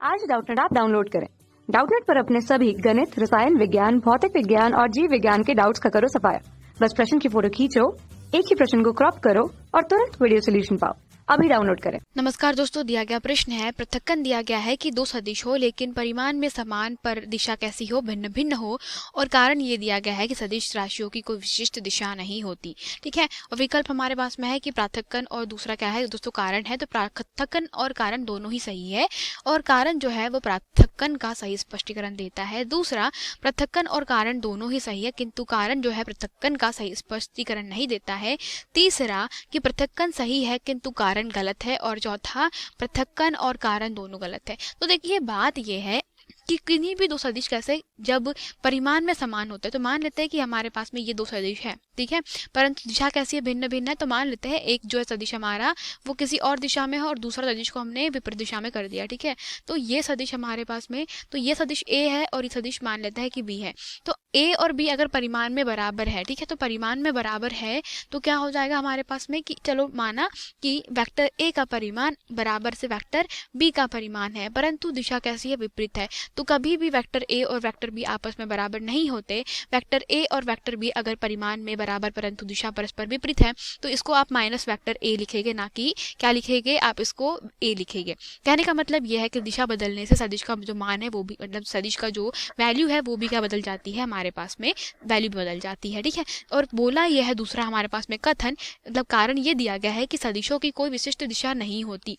आज Doubtnut app download करें। Doubtnut पर अपने सभी गणित, रसायन विज्ञान, भौतिक विज्ञान और जीव विज्ञान के डाउट्स का करो सफाया। बस प्रश्न की फोटो खींचो, एक ही प्रश्न को क्रॉप करो और तुरंत वीडियो सोल्यूशन पाओ। अभी डाउनलोड करें। नमस्कार दोस्तों, दिया गया प्रश्न है, पृथक्कन दिया गया है कि दो सदिश हो लेकिन परिमाण में समान पर दिशा कैसी हो, भिन्न भिन्न हो, और कारण ये दिया गया है कि सदिश राशियों की कोई विशिष्ट दिशा नहीं होती। ठीक है, और विकल्प हमारे पास में है कि पृथक्कन और दूसरा क्या है दोस्तों, कारण है। तो पृथक्कन और कारण दोनों ही सही है, और कारण जो है वो पृथक्कन का सही स्पष्टीकरण देता है। दूसरा, पृथक्कन और कारण दोनों ही सही है किंतु कारण जो है पृथक्कन का सही स्पष्टीकरण नहीं देता है। तीसरा, कि पृथक्कन सही है किंतु कारण गलत है। और चौथा, पृथक्कन और कारण दोनों गलत है। तो देखिए, बात यह है कि किन्हीं भी दो सदिश कैसे जब परिमाण में समान होते हैं, तो मान लेते हैं कि हमारे पास में ये दो सदिश है, ठीक है, परंतु दिशा कैसी है, भिन्न भिन्न है। तो मान लेते हैं एक जो है सदिश हमारा वो किसी और दिशा में है और दूसरा सदिश को हमने विपरीत दिशा में कर दिया, ठीक है। तो ये सदिश हमारे पास में, तो ये सदिश ए है और ये सदिश मान लेते हैं कि बी है। तो ए और बी अगर परिमाण में बराबर है, ठीक है, तो परिमाण में बराबर है तो क्या हो जाएगा हमारे पास में कि चलो माना कि वेक्टर ए का परिमाण बराबर से वेक्टर बी का परिमाण है, परंतु दिशा कैसी है, विपरीत है। तो कभी भी वेक्टर ए और वेक्टर बी आपस में बराबर नहीं होते। वेक्टर ए और वेक्टर बी अगर परिमाण में बराबर परंतु दिशा परस्पर विपरीत है तो इसको आप माइनस वेक्टर ए लिखेंगे, ना कि क्या लिखेंगे, आप इसको ए लिखेंगे। कहने का मतलब यह है कि दिशा बदलने से सदिश का जो मान है वो भी, मतलब सदिश का जो वैल्यू है वो भी क्या बदल जाती है, हमारे पास में वैल्यू बदल जाती है, ठीक है। और बोला यह है दूसरा हमारे पास में कथन, मतलब कारण ये दिया गया है कि सदिशों की कोई विशिष्ट दिशा नहीं होती।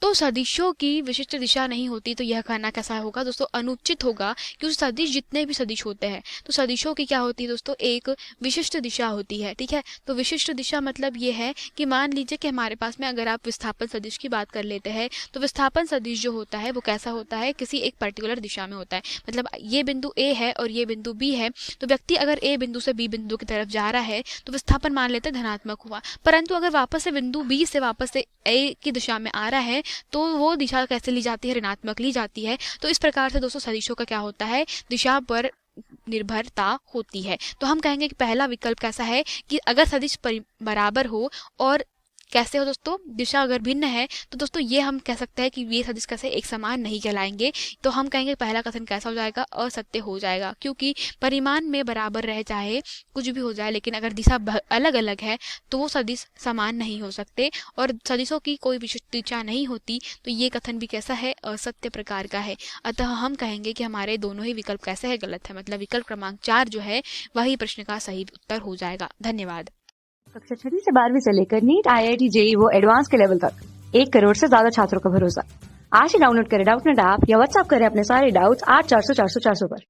तो सदिशों की विशिष्ट दिशा नहीं होती तो यह कहना कैसा होगा दोस्तों, अनुचित होगा, क्योंकि सदिश जितने भी सदिश होते हैं तो सदिशों की क्या होती है दोस्तों, एक विशिष्ट दिशा होती है, ठीक है। तो विशिष्ट दिशा मतलब ये है कि मान लीजिए कि हमारे पास में अगर आप विस्थापन सदिश की बात कर लेते हैं तो विस्थापन सदिश जो होता है वो कैसा होता है, किसी एक पर्टिकुलर दिशा में होता है। मतलब ये बिंदु ए है और ये बिंदु बी है, तो व्यक्ति अगर ए बिंदु से बी बिंदु की तरफ जा रहा है तो विस्थापन मान लेते हैं धनात्मक हुआ, परंतु अगर वापस से बिंदु बी से वापस से ए की दिशा में आ रहा है तो वो दिशा कैसे ली जाती है, ऋणात्मक ली जाती है। तो इस प्रकार से दोस्तों सदिशों का क्या होता है, दिशा पर निर्भरता होती है। तो हम कहेंगे कि पहला विकल्प कैसा है कि अगर सदिश बराबर हो और कैसे हो दोस्तों, दिशा अगर भिन्न है तो दोस्तों ये हम कह सकते हैं कि ये सदिश कैसे एक समान नहीं कहलाएंगे। तो हम कहेंगे पहला कथन कैसा हो जाएगा, असत्य हो जाएगा, क्योंकि परिमाण में बराबर रहे चाहे कुछ भी हो जाए लेकिन अगर दिशा अलग अलग है तो वो सदिश समान नहीं हो सकते और सदिशों की कोई विशिष्ट दिशा नहीं होती। तो ये कथन भी कैसा है, असत्य प्रकार का है। अतः हम कहेंगे कि हमारे दोनों ही विकल्प कैसे है, गलत है। मतलब विकल्प क्रमांक 4 जो है वही प्रश्न का सही उत्तर हो जाएगा। धन्यवाद। कक्षा 6 से 12वीं से लेकर नीट, IIT, JEE वो एडवांस के लेवल तक 1 करोड़ से ज्यादा छात्रों का भरोसा। आज ही डाउनलोड करें डाउटनेट ऐप या व्हाट्सएप करें अपने सारे डाउट्स 8400 400 400 पर।